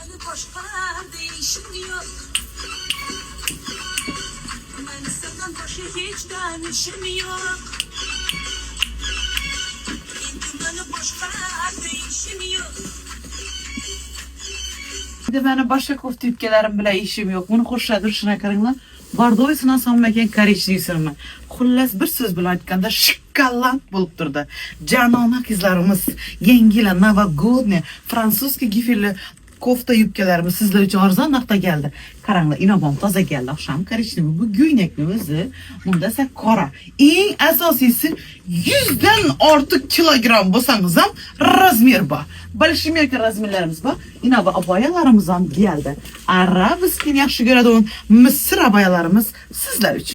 Məni boşqa deyişim yox. Məni səndən başqa heç danışım yox. İndi məni boşqa deyişim yox. Bir de benim başka kofta yüpkelerim bile işim yok. Bunu koşadır şuna karınlar. Bardoyusuna sanmaken karışlıyısın. Xullas bir söz bilan aytganda şıkkallant bulup durdu. Canona kızlarımız yengila novogodniy fransuski gifirli kofta yüpkelerimiz sizler için arzon narxda geldi. Karanglar inanmam toza geldi. Akşam karıştırma bu göynekli özü. Bunda ise kora. En asosiysi 100'den ortiq kilogram bo'lsangiz ham razmer bor. Большимерка razmerlarimiz bor. Ina bu aboyalarimiz ham geldi. Arabiskin yaxshi ko'radigan Misr aboyalarimiz sizlar uchun.